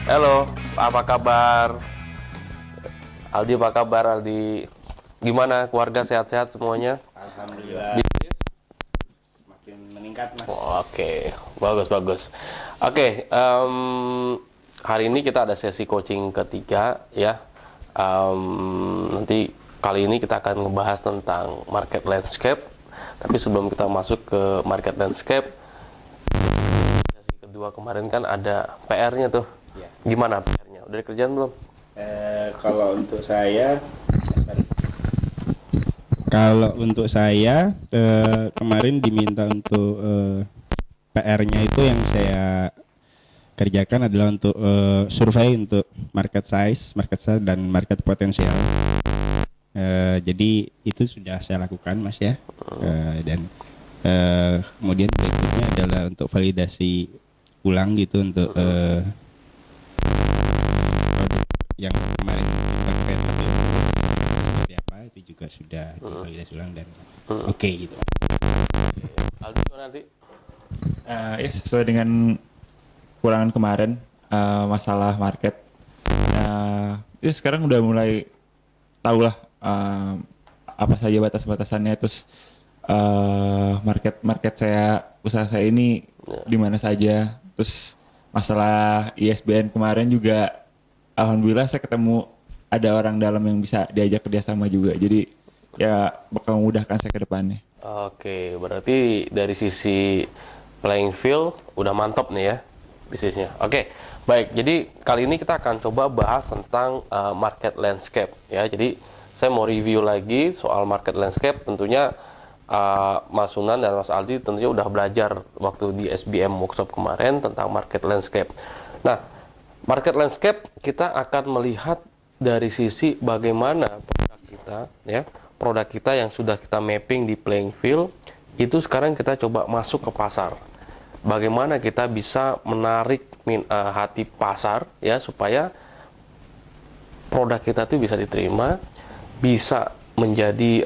halo, apa kabar? Aldi, apa kabar Aldi? Gimana keluarga sehat-sehat semuanya? Alhamdulillah makin meningkat mas. Oke, bagus. Hari ini kita ada sesi coaching ketiga ya. Nanti kali ini kita akan ngebahas tentang market landscape. Tapi sebelum kita masuk ke market landscape, sesi kedua kemarin kan ada PR-nya tuh. Ya. Gimana PR-nya? Udah dikerjain belum? Kalau untuk saya kemarin diminta untuk PR-nya itu yang saya kerjakan adalah untuk survei untuk market size dan market potensial. Jadi itu sudah saya lakukan mas ya. Dan kemudian berikutnya adalah untuk validasi ulang gitu untuk produk yang kemarin kita create seperti apa itu juga sudah divalidasi ulang dan oke gitu. Aldi, gimana Aldi? Ya sesuai dengan kurangan kemarin masalah market. Ya sekarang udah mulai tahu lah apa saja batas-batasannya, terus market usaha saya ini di mana saja. Terus masalah ISBN kemarin juga alhamdulillah saya ketemu ada orang dalam yang bisa diajak kerjasama juga, jadi ya bakal memudahkan saya ke depannya. Oke, berarti dari sisi playing field udah mantap nih ya bisnisnya. Oke, baik. Jadi kali ini kita akan coba bahas tentang market landscape ya. Jadi saya mau review lagi soal market landscape. Tentunya Mas Sunan dan Mas Aldi tentunya udah belajar waktu di SBM workshop kemarin tentang market landscape. Nah, market landscape kita akan melihat dari sisi bagaimana produk kita yang sudah kita mapping di playing field itu sekarang kita coba masuk ke pasar. Bagaimana kita bisa menarik hati pasar ya supaya produk kita tuh bisa diterima, bisa menjadi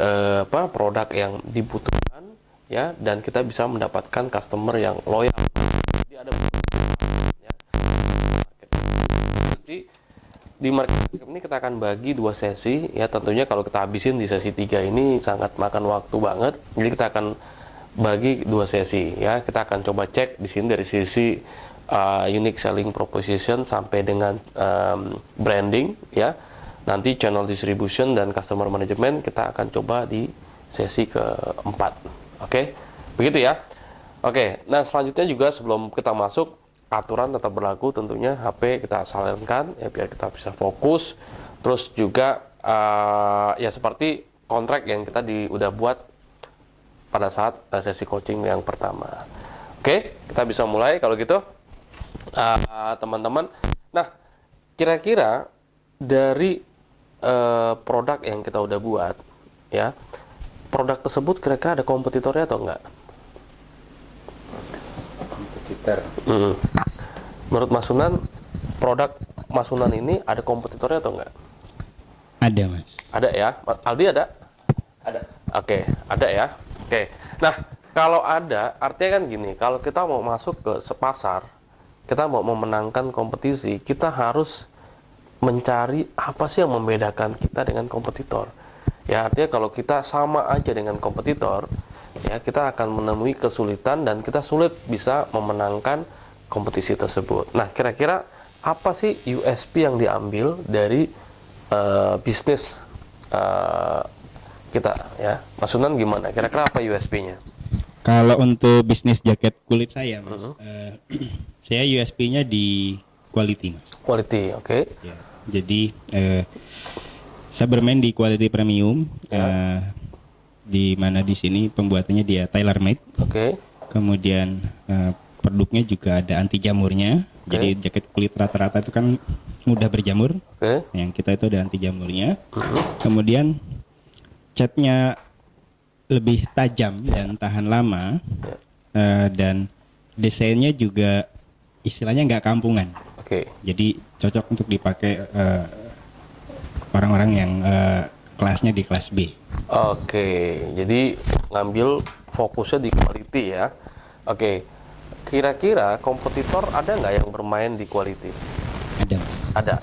produk yang dibutuhkan ya, dan kita bisa mendapatkan customer yang loyal. Jadi ada ya. Nanti di market ini kita akan bagi dua sesi ya, tentunya kalau kita habisin di sesi 3 ini sangat makan waktu banget. Jadi kita akan bagi dua sesi ya. Kita akan coba cek di sini dari sisi unique selling proposition sampai dengan branding ya. Nanti channel distribution dan customer management kita akan coba di sesi keempat. Oke, begitu ya. Oke, nah selanjutnya juga sebelum kita masuk, aturan tetap berlaku tentunya. HP kita silentkan ya biar kita bisa fokus. Terus juga ya seperti kontrak yang kita udah buat pada saat sesi coaching yang pertama. Oke, kita bisa mulai kalau gitu teman-teman. Nah, kira-kira dari produk yang kita udah buat ya, produk tersebut kira-kira ada kompetitornya atau enggak? Kompetitor. Menurut Mas Sunan, produk Mas Sunan ini ada kompetitornya atau enggak? Ada mas. Ada ya. Aldi ada? Ada. Oke, ada ya. Oke. Nah, kalau ada, artinya kan gini, kalau kita mau masuk ke sepasar, kita mau memenangkan kompetisi, kita harus mencari apa sih yang membedakan kita dengan kompetitor. Ya, artinya kalau kita sama aja dengan kompetitor, ya kita akan menemui kesulitan dan kita sulit bisa memenangkan kompetisi tersebut. Nah, kira-kira apa sih USP yang diambil dari bisnis kita ya? Mas Sunan gimana? Kira-kira apa USP-nya? Kalau untuk bisnis jaket kulit saya mas, saya USP-nya di quality mas. Quality, oke. Ya. Jadi saya bermain di quality premium, di mana di sini pembuatannya dia tailor made. Oke. Kemudian produknya juga ada anti jamurnya. Jadi jaket kulit rata-rata itu kan mudah berjamur. Yang kita itu ada anti jamurnya. Kemudian catnya lebih tajam dan tahan lama. Dan desainnya juga istilahnya nggak kampungan. Jadi cocok untuk dipakai orang-orang yang kelasnya di kelas B. Oke, jadi ngambil fokusnya di quality ya. Oke, kira-kira kompetitor ada nggak yang bermain di quality? Ada, Mas. Ada.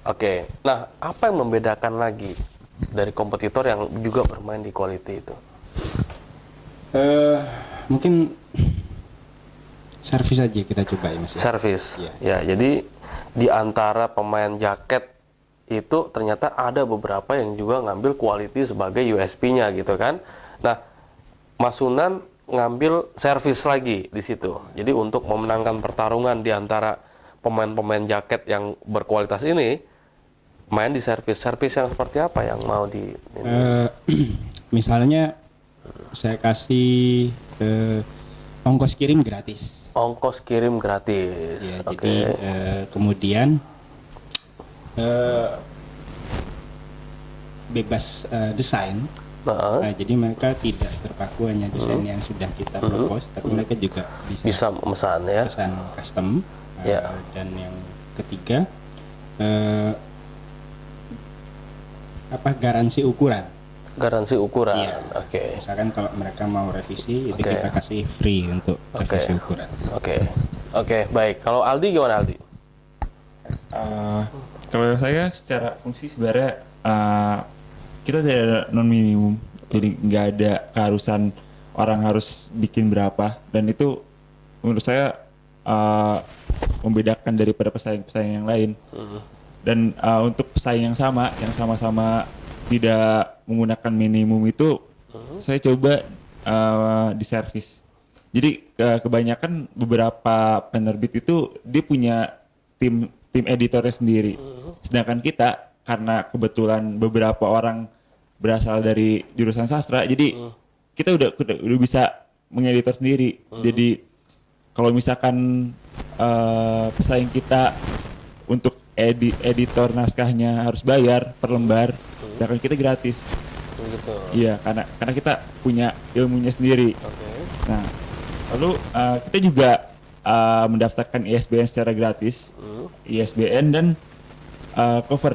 Oke. Nah, apa yang membedakan lagi dari kompetitor yang juga bermain di quality itu? Mungkin servis aja kita coba ya, Mas. Servis. Iya. Ya, jadi di antara pemain jaket itu ternyata ada beberapa yang juga ngambil quality sebagai USP-nya gitu kan. Nah, Mas Sunan ngambil servis lagi di situ. Jadi untuk memenangkan pertarungan di antara pemain-pemain jaket yang berkualitas ini, main di servis. Servis yang seperti apa yang mau di Misalnya saya kasih ongkos kirim gratis. ongkos kirim gratis. Ya, Oke. jadi kemudian bebas desain. Nah, Nah, jadi mereka tidak terpaku hanya desain yang sudah kita propose, tapi mereka juga bisa memesan ya. pesan custom. Ya. Dan yang ketiga garansi ukuran. Garansi ukuran. Iya. Oke. Misalkan kalau mereka mau revisi, itu Oke. kita kasih free untuk revisi ukuran. Oke. Oke, baik. Kalau Aldi gimana Aldi? Kalau saya secara fungsi sebenarnya kita tidak ada non minimum, jadi nggak ada keharusan orang harus bikin berapa, dan itu menurut saya membedakan daripada pesaing-pesaing yang lain. Dan untuk pesaing yang sama-sama tidak menggunakan minimum itu, saya coba di servis. Jadi kebanyakan beberapa penerbit itu dia punya tim editornya sendiri. Sedangkan kita karena kebetulan beberapa orang berasal dari jurusan sastra, jadi kita udah bisa mengeditor sendiri. Jadi kalau misalkan pesaing kita untuk editor naskahnya harus bayar per lembar, sedangkan kita gratis. Begitu. Iya, karena kita punya ilmunya sendiri. Oke. Nah, lalu kita juga mendaftarkan ISBN secara gratis, ISBN dan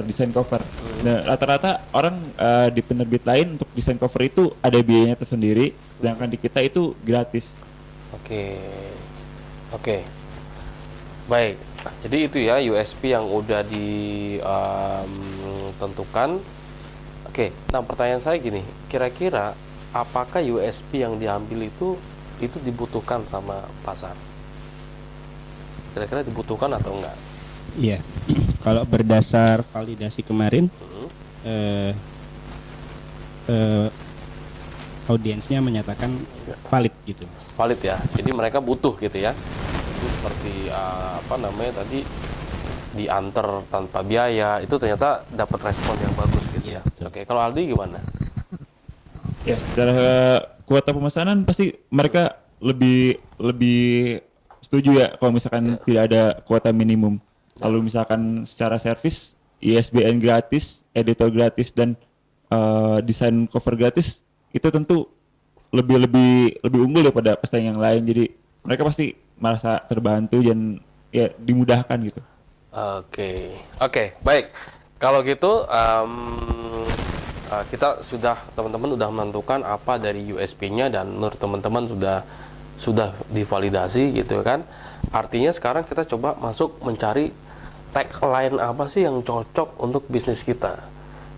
desain cover. Nah, rata-rata orang di penerbit lain untuk desain cover itu ada biayanya tersendiri, sedangkan di kita itu gratis. Oke. Oke. Baik. Jadi itu ya USP yang udah ditentukan. Oke. Nah, pertanyaan saya gini, kira-kira apakah USP yang diambil itu dibutuhkan sama pasar? Kira-kira dibutuhkan atau enggak? Iya. Kalau berdasar validasi kemarin, audiensnya menyatakan valid gitu. Valid ya. Jadi mereka butuh gitu ya. Itu seperti apa namanya tadi, diantar tanpa biaya, itu ternyata dapat respon yang bagus gitu ya. Oke, kalau Aldi gimana? Ya, secara kuota pemesanan pasti mereka lebih setuju ya kalau misalkan tidak ada kuota minimum. Lalu misalkan secara servis, ISBN gratis, editor gratis, dan desain cover gratis, itu tentu lebih unggul daripada pesaing yang lain. Jadi mereka pasti merasa terbantu dan ya dimudahkan gitu. Oke, baik. Kalau gitu kita teman-teman sudah menentukan apa dari USP-nya dan menurut teman-teman sudah divalidasi gitu kan. Artinya sekarang kita coba masuk mencari tagline apa sih yang cocok untuk bisnis kita.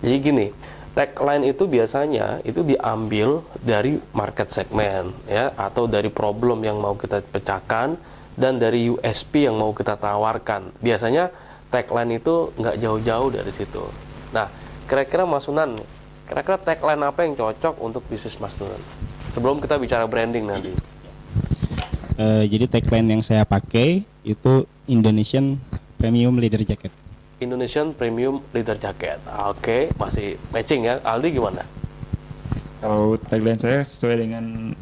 Jadi gini, tagline itu biasanya itu diambil dari market segment ya, atau dari problem yang mau kita pecahkan dan dari USP yang mau kita tawarkan. Biasanya tagline itu nggak jauh-jauh dari situ. Nah, kira-kira Mas Sunan, kira-kira tagline apa yang cocok untuk bisnis Mas Sunan? Sebelum kita bicara branding nanti. Jadi tagline yang saya pakai itu Indonesian Premium Leather Jacket. Indonesian Premium Leather Jacket. Oke, masih matching ya. Aldi gimana? Kalau tagline saya sesuai dengan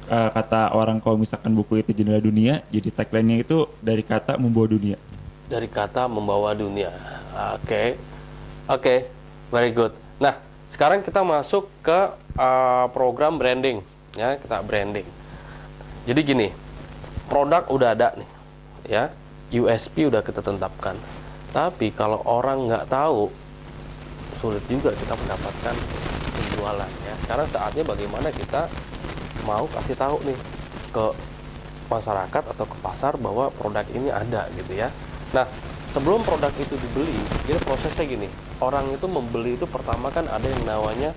kata orang kalau misalkan buku itu jendela dunia, jadi tagline-nya itu dari kata membawa dunia. Dari kata membawa dunia. Oke, very good. Nah, sekarang kita masuk ke program branding. Ya, kita branding. Jadi gini, produk udah ada nih, ya, USP udah kita tetapkan. Tapi kalau orang nggak tahu, sulit juga kita mendapatkan penjualan. Ya, sekarang saatnya bagaimana kita mau kasih tahu nih ke masyarakat atau ke pasar bahwa produk ini ada gitu ya. Nah, sebelum produk itu dibeli, jadi prosesnya gini, orang itu membeli itu pertama kan ada yang namanya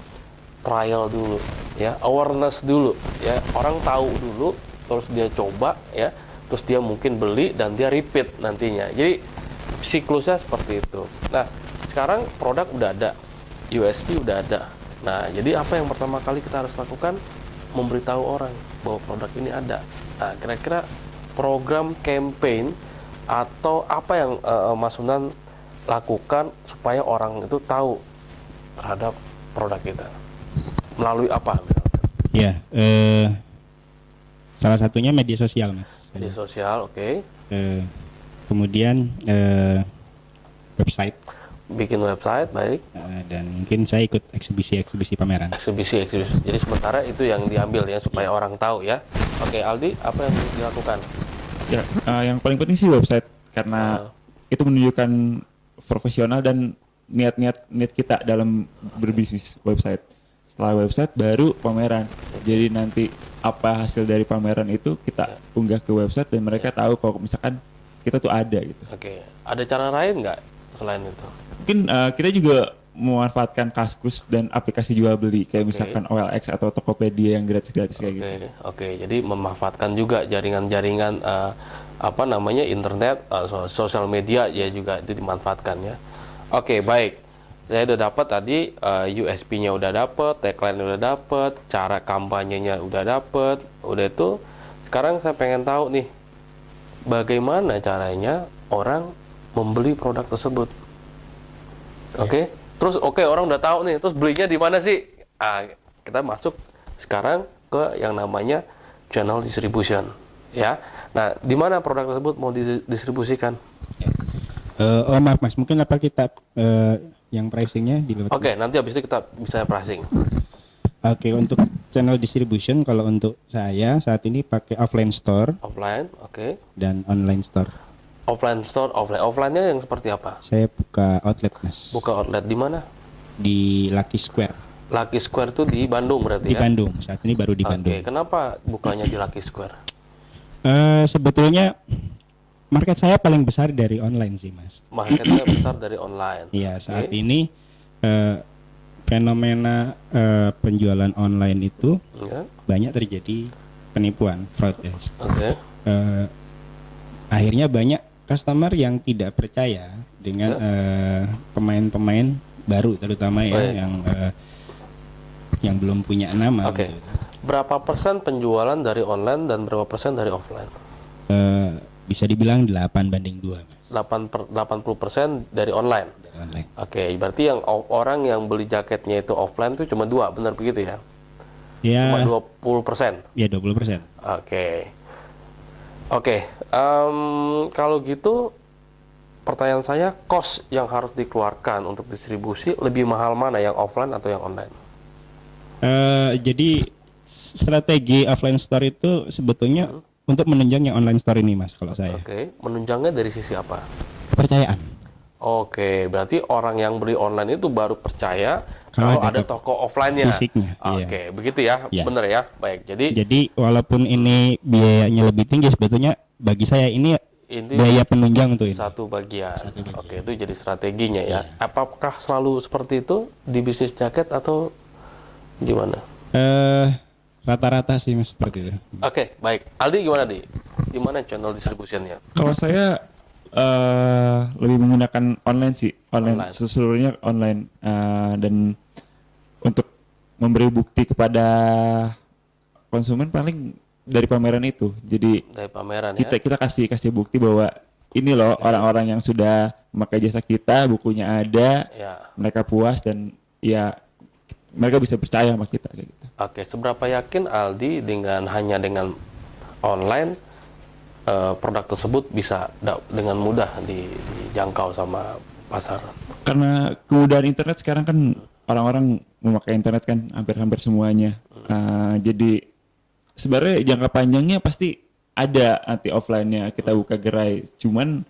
trial dulu, ya, awareness dulu, ya, orang tahu dulu, terus dia coba, ya, terus dia mungkin beli dan dia repeat nantinya. Jadi siklusnya seperti itu. Nah, sekarang produk udah ada, USP udah ada. Nah, jadi apa yang pertama kali kita harus lakukan? Memberitahu orang bahwa produk ini ada. Nah, kira-kira program campaign atau apa yang Mas Sunan lakukan supaya orang itu tahu terhadap produk kita? Melalui apa? Ya, salah satunya media sosial, Mas. Media sosial, oke. Kemudian website. Bikin website, baik. Dan mungkin saya ikut eksibisi pameran. Eksibisi. Jadi sementara itu yang diambil ya supaya orang tahu ya. Oke, Aldi, apa yang dilakukan? Ya, yang paling penting sih website karena itu menunjukkan profesional dan niat kita dalam berbisnis. Website. Setelah website baru pameran. Jadi nanti apa hasil dari pameran itu kita unggah ke website dan mereka tahu kalau misalkan kita tuh ada gitu. Oke, ada cara lain nggak selain itu? Mungkin kita juga memanfaatkan Kaskus dan aplikasi jual beli kayak misalkan OLX atau Tokopedia yang gratis-gratis kayak gitu. Oke, jadi memanfaatkan juga jaringan-jaringan internet, sosial media ya juga itu dimanfaatkan ya. Oke, baik. Saya udah dapat tadi USP-nya udah dapat, tagline udah dapat, cara kampanyenya udah dapat, udah itu. Sekarang saya pengen tahu nih, bagaimana caranya orang membeli produk tersebut. Oke. Terus orang udah tahu nih, terus belinya di mana sih? Kita masuk sekarang ke yang namanya channel distribution, ya. Nah, di mana produk tersebut mau didistribusikan? Maaf Mas, mungkin apa kita yang pricingnya di luar? Oke, nanti habis itu kita bisa pricing. Oke, untuk channel distribution kalau untuk saya saat ini pakai offline store. Offline, oke. Dan online store. Offline store, offline-nya yang seperti apa? Saya buka outlet, Mas. Buka outlet di mana? Di Lucky Square. Lucky Square itu di Bandung berarti ya? Di Bandung, saat ini baru di Bandung. Oke, kenapa bukanya di Lucky Square? Sebetulnya market saya paling besar dari online sih, Mas. Marketnya besar dari online. Iya, saat ini fenomena penjualan online itu banyak terjadi penipuan, fraud ya. Oke. Akhirnya banyak customer yang tidak percaya dengan pemain-pemain baru terutama ya yang belum punya nama. Oke. Gitu. Berapa persen penjualan dari online dan berapa persen dari offline? Bisa dibilang 8/2. 80% dari online. Oke, berarti yang orang yang beli jaketnya itu offline itu cuma 2, benar begitu ya? Ya. Cuma 20%. Ya, 20%. Oke. Kalau gitu pertanyaan saya, cost yang harus dikeluarkan untuk distribusi lebih mahal mana, yang offline atau yang online? Jadi strategi offline store itu sebetulnya untuk menunjang yang online store ini, Mas, kalau saya. Oke, menunjangnya dari sisi apa? Kepercayaan. Oke, berarti orang yang beli online itu baru percaya kalau ada toko offline-nya. Fisiknya. Oke, begitu ya, benar ya. Baik, jadi walaupun ini biayanya lebih tinggi, sebetulnya bagi saya ini biaya penunjang untuk ini. Satu bagian. Oke, itu jadi strateginya ya. Apakah selalu seperti itu di bisnis jaket atau gimana? Rata-rata sih, Mas, seperti itu. Oke, baik. Aldi gimana, Di? Gimana channel distributionnya? Kalau saya lebih menggunakan online sih, online. Seluruhnya online, dan untuk memberi bukti kepada konsumen paling dari pameran itu. Jadi dari pameran kita kasih bukti bahwa ini loh orang-orang yang sudah memakai jasa kita, bukunya ada, mereka puas dan ya mereka bisa percaya sama kita kayak gitu. Oke, seberapa yakin Aldi hanya dengan online produk tersebut bisa dengan mudah dijangkau sama pasar? Karena kemudahan internet sekarang kan orang-orang memakai internet kan hampir semuanya. Jadi sebenarnya jangka panjangnya pasti ada nanti offline-nya, kita buka gerai. Cuman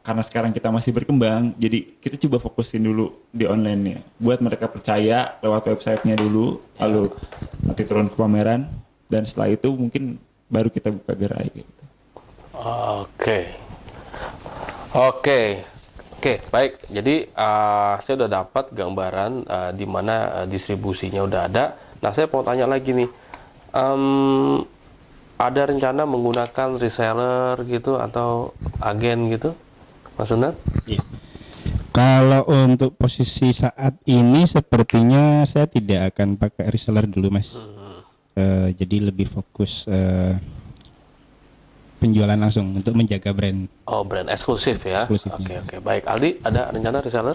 karena sekarang kita masih berkembang, jadi kita coba fokusin dulu di online-nya. Buat mereka percaya lewat website-nya dulu, lalu nanti turun ke pameran, dan setelah itu mungkin baru kita buka gerai gitu. Oke. Oke, baik. Jadi saya udah dapat gambaran di mana distribusinya udah ada. Nah, saya mau tanya lagi nih, ada rencana menggunakan reseller gitu atau agen gitu, Mas Sunat? Iya. Kalau untuk posisi saat ini sepertinya saya tidak akan pakai reseller dulu, Mas. Jadi lebih fokus penjualan langsung untuk menjaga brand. Oh, brand eksklusif ya? Eksklusifnya. Oke. Baik. Aldi, ada rencana reseller?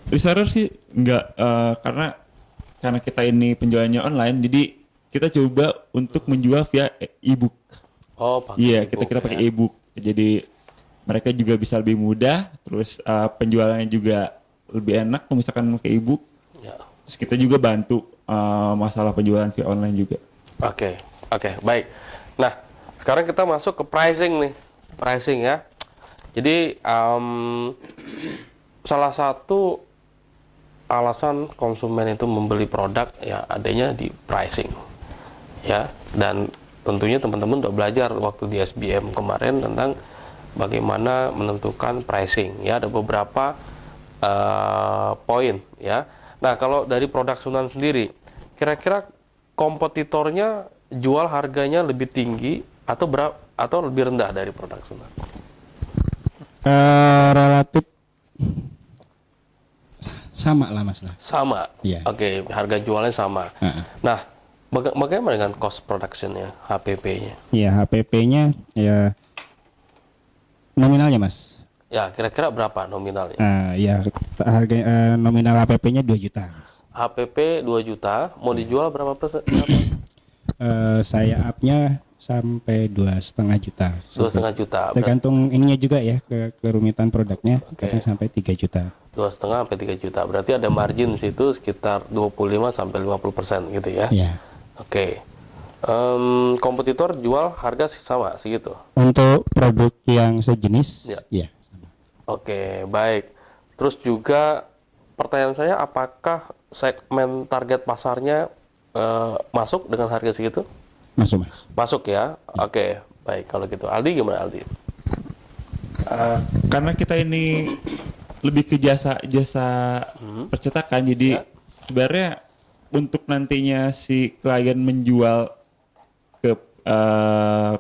Reseller sih enggak, karena kita ini penjualannya online, jadi kita coba untuk menjual via e-book. Oh, pakai Iya, e-book kita ya. pakai e-book. Jadi mereka juga bisa lebih mudah, terus penjualannya juga lebih enak kalau misalkan pakai e-book. Ya. Terus kita juga bantu masalah penjualan via online juga. Oke, baik. Nah, sekarang kita masuk ke pricing nih, pricing ya. Jadi salah satu alasan konsumen itu membeli produk ya adanya di pricing, ya. Dan tentunya teman-teman udah belajar waktu di SBM kemarin tentang bagaimana menentukan pricing, ya. Ada beberapa poin, ya. Nah, kalau dari produk Sunan sendiri, kira-kira kompetitornya jual harganya lebih tinggi atau lebih rendah dari produk Sunan? Relatif sama lah, Mas lah. Sama. Iya. Oke, harga jualnya sama. Nah, bagaimana dengan cost productionnya, HPP-nya? Ya, HPP-nya ya nominalnya, Mas. Ya, kira-kira berapa nominalnya? Ya harga nominal HPP-nya 2 juta. HPP 2 juta, mau dijual berapa persen? Saya up-nya sampai 2,5 juta. 2,5 juta. Tergantung ininya juga ya, kerumitan produknya. Oke. Kadang sampai 3 juta. 2,5 sampai 3 juta. Berarti ada margin di situ sekitar 25 sampai 50% gitu ya. Ya. Oke. Kompetitor jual harga sama segitu. Untuk produk yang sejenis, Ya. ya. Oke, baik. Terus juga pertanyaan saya, apakah segmen target pasarnya masuk dengan harga segitu? Masuk, Mas. Masuk ya. Oke, baik kalau gitu. Aldi gimana, Aldi? Karena kita ini lebih ke jasa percetakan, jadi sebenarnya untuk nantinya si klien menjual ke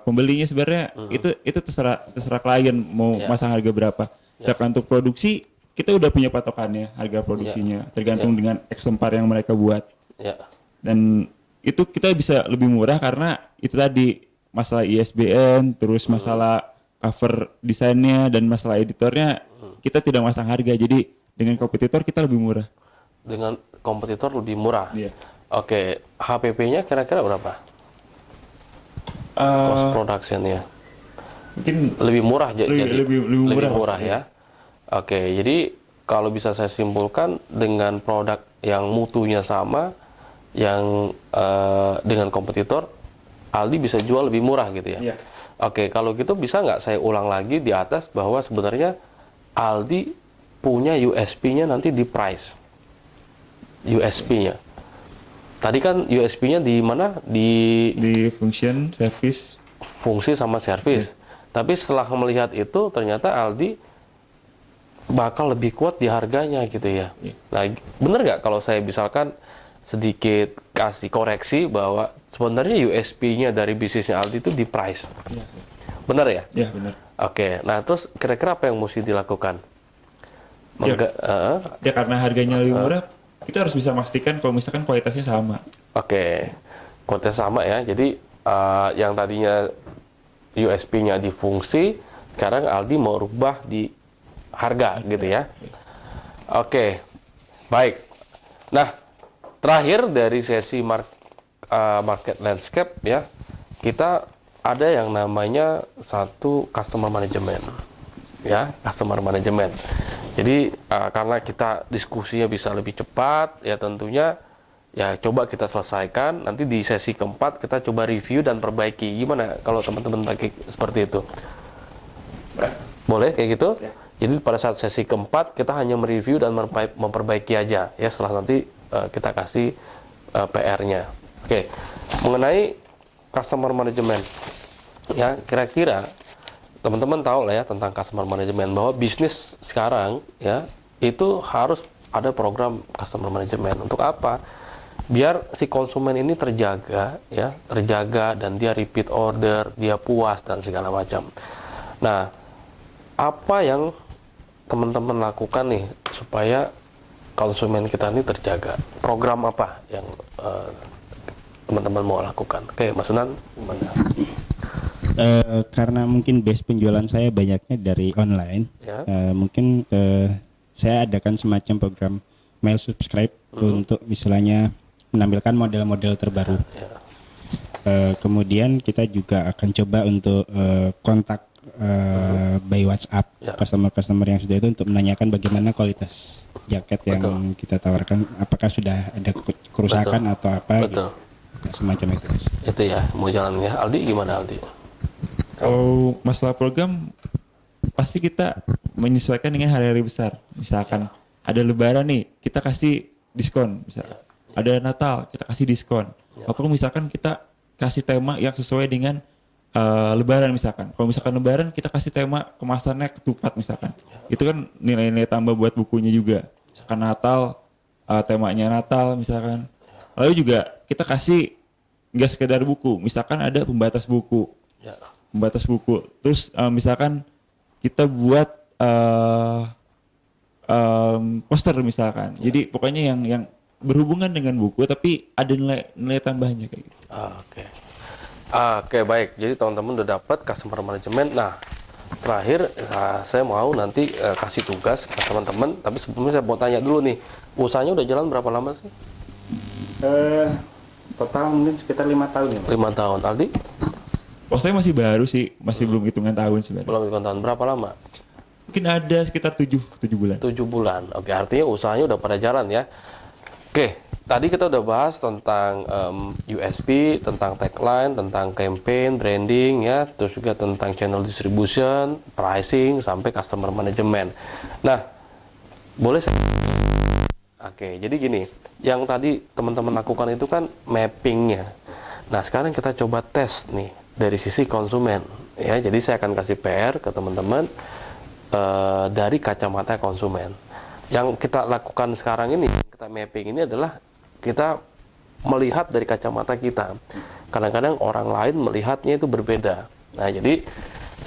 pembelinya sebenarnya itu terserah klien mau masang harga berapa. Sedangkan untuk produksi kita udah punya patokannya harga produksinya, tergantung dengan eksemplar yang mereka buat. Ya. Dan itu kita bisa lebih murah karena itu tadi masalah ISBN, terus masalah cover desainnya dan masalah editornya kita tidak masang harga. Jadi dengan kompetitor kita lebih murah. Dengan kompetitor lebih murah. Iya. Oke, HPP-nya kira-kira berapa? Cost production-nya Mungkin lebih murah lebih murah ya. Oke, jadi kalau bisa saya simpulkan dengan produk yang mutunya sama, yang dengan kompetitor, Aldi bisa jual lebih murah gitu ya. Iya. Oke, kalau gitu bisa nggak saya ulang lagi di atas bahwa sebenarnya Aldi punya USP-nya nanti di price. USP-nya. Tadi kan USP-nya di mana? Di function, service. fungsi sama service. Tapi setelah melihat itu ternyata Aldi bakal lebih kuat di harganya gitu ya. Nah, bener nggak kalau saya misalkan sedikit kasih koreksi bahwa sebenarnya USP-nya dari bisnisnya Aldi itu di price. Bener ya? Ya, benar. Oke, nah terus kira-kira apa yang mesti dilakukan? Ya karena harganya lebih murah, kita harus bisa memastikan kalau misalkan kualitasnya sama. Oke, kualitas sama ya. Jadi yang tadinya USP-nya di fungsi, sekarang Aldi mau rubah di harga gitu ya. Oke, baik. Nah, terakhir dari sesi market landscape ya, kita ada yang namanya satu customer management ya, customer management. Jadi karena kita diskusinya bisa lebih cepat ya, tentunya ya coba kita selesaikan, nanti di sesi keempat kita coba review dan perbaiki. Gimana kalau teman-teman pakai seperti itu? Boleh kayak gitu? Ya. Jadi pada saat sesi keempat kita hanya mereview dan memperbaiki aja ya, setelah nanti kita kasih PR-nya. Oke, mengenai customer management ya, kira-kira teman-teman tahu lah ya tentang customer management, bahwa bisnis sekarang ya itu harus ada program customer management. Untuk apa? Biar si konsumen ini terjaga ya, terjaga dan dia repeat order, dia puas dan segala macam. Nah, apa yang teman-teman lakukan nih supaya konsumen kita ini terjaga? Program apa yang teman-teman mau lakukan? Oke, Mas Sunan, gimana? Karena mungkin base penjualan saya banyaknya dari online, Ya. mungkin saya adakan semacam program mail subscribe untuk misalnya menampilkan model-model terbaru. Ya. Kemudian kita juga akan coba untuk kontak by WhatsApp Ya. customer-customer yang sudah itu untuk menanyakan bagaimana kualitas jaket yang kita tawarkan, apakah sudah ada kerusakan atau apa gitu. Betul. Nah, semacam itu. Itu ya, mau jalan ya. Aldi gimana Aldi? Kalau masalah program pasti kita menyesuaikan dengan hari-hari besar. Misalkan ada Lebaran nih, kita kasih diskon. Ada Natal, kita kasih diskon. Atau misalkan kita kasih tema yang sesuai dengan Lebaran misalkan. Kalau misalkan Lebaran kita kasih tema kemasannya ketupat misalkan. Itu kan nilai-nilai tambah buat bukunya juga. Misalkan Natal, temanya Natal misalkan. Lalu juga kita kasih nggak sekedar buku, misalkan ada pembatas buku. Ya. Pembatas buku. Terus misalkan kita buat poster misalkan. Jadi pokoknya yang berhubungan dengan buku tapi ada nilai tambahnya kayak gitu. Oke. Oke, baik. Jadi teman-teman udah dapat customer management. Nah, terakhir saya mau nanti kasih tugas ke teman-teman, tapi sebelumnya saya mau tanya dulu nih. Usahanya udah jalan berapa lama sih? Total mungkin sekitar 5 tahun ya, Mas. 5 tahun. Aldi? Oh, saya masih baru sih, masih belum hitungan tahun sebenarnya. Belum 5 tahun. Berapa lama? Mungkin ada sekitar 7 bulan. 7 bulan. Oke, artinya usahanya udah pada jalan ya. Oke, tadi kita udah bahas tentang USP, tentang tagline, tentang campaign, branding ya, terus juga tentang channel distribution, pricing, sampai customer management. Nah, boleh saya... Oke, jadi gini, yang tadi teman-teman lakukan itu kan mappingnya. Nah, sekarang kita coba tes nih dari sisi konsumen ya. Jadi saya akan kasih PR ke teman-teman dari kacamata konsumen. Yang kita lakukan sekarang ini, kita mapping ini adalah kita melihat dari kacamata kita. Kadang-kadang orang lain melihatnya itu berbeda. Nah, jadi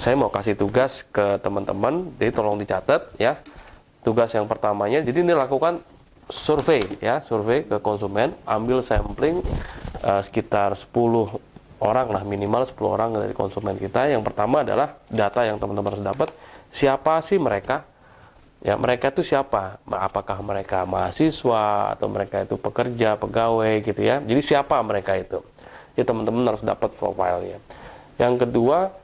saya mau kasih tugas ke teman-teman, jadi tolong dicatat ya. Tugas yang pertamanya, jadi ini lakukan survei ya, survei ke konsumen, ambil sampling sekitar 10 orang lah, minimal 10 orang dari konsumen kita. Yang pertama adalah data yang teman-teman harus dapat, siapa sih mereka? Ya, mereka itu siapa? Apakah mereka mahasiswa atau mereka itu pekerja, pegawai gitu ya. Jadi siapa mereka itu? Jadi teman-teman harus dapat profilnya. Yang kedua,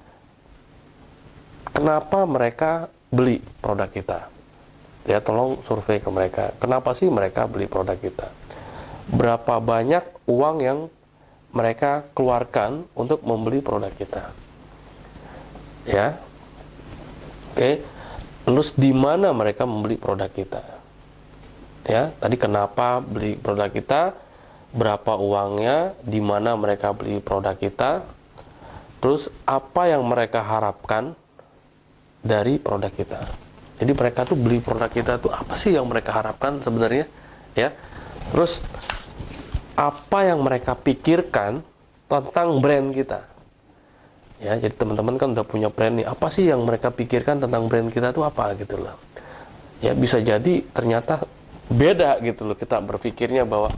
kenapa mereka beli produk kita? Ya, tolong survei ke mereka. Kenapa sih mereka beli produk kita? Berapa banyak uang yang mereka keluarkan untuk membeli produk kita? Ya. Oke. Terus di mana mereka membeli produk kita? Ya, tadi kenapa beli produk kita? Berapa uangnya? Di mana mereka beli produk kita? Terus apa yang mereka harapkan dari produk kita? Jadi mereka tuh beli produk kita tuh apa sih yang mereka harapkan sebenarnya, ya? Terus apa yang mereka pikirkan tentang brand kita? Ya, jadi teman-teman kan udah punya brand nih. Apa sih yang mereka pikirkan tentang brand kita tuh apa gitu loh? Ya, bisa jadi ternyata beda gitu loh. Kita berpikirnya bahwa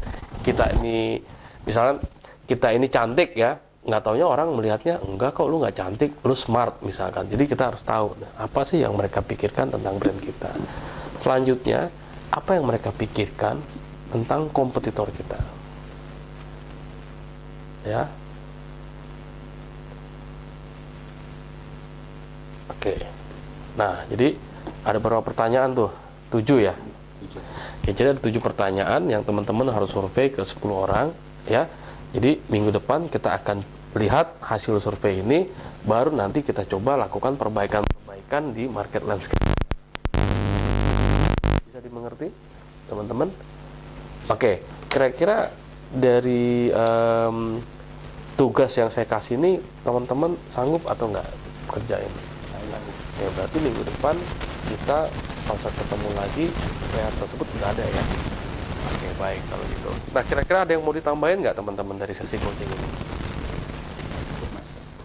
kita ini, misalnya kita ini cantik ya, nggak taunya orang melihatnya enggak kok, lu nggak cantik, lu smart misalkan. Jadi kita harus tahu apa sih yang mereka pikirkan tentang brand kita. Selanjutnya, apa yang mereka pikirkan tentang kompetitor kita, ya. Oke. Nah, jadi ada beberapa pertanyaan tuh, 7 ya. Oke, jadi ada 7 pertanyaan yang teman-teman harus survei ke 10 orang ya. Jadi minggu depan kita akan lihat hasil survei ini, baru nanti kita coba lakukan perbaikan-perbaikan di market landscape. Bisa dimengerti, teman-teman? Oke, kira-kira dari tugas yang saya kasih ini, teman-teman sanggup atau enggak kerjain? Ya berarti minggu depan kita pas ketemu lagi PR tersebut nggak ada ya. Oke, baik kalau gitu. Nah, kira-kira ada yang mau ditambahin nggak teman-teman dari sesi coaching ini?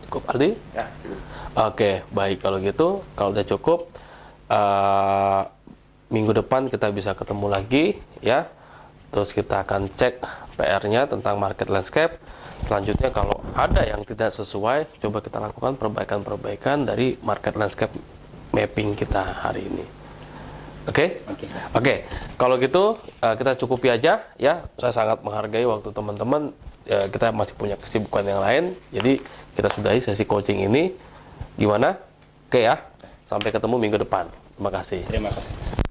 Cukup, Aldi? Ya, cukup. Oke, baik kalau gitu. Kalau udah cukup, minggu depan kita bisa ketemu lagi ya. Terus kita akan cek PR-nya tentang market landscape. Selanjutnya kalau ada yang tidak sesuai, coba kita lakukan perbaikan-perbaikan dari market landscape mapping kita hari ini. Oke? Oke. Kalau gitu kita cukupi aja ya. Saya sangat menghargai waktu teman-teman. Kita masih punya kesibukan yang lain. Jadi kita sudahi sesi coaching ini. Gimana? Oke ya. Sampai ketemu minggu depan. Terima kasih. Terima kasih.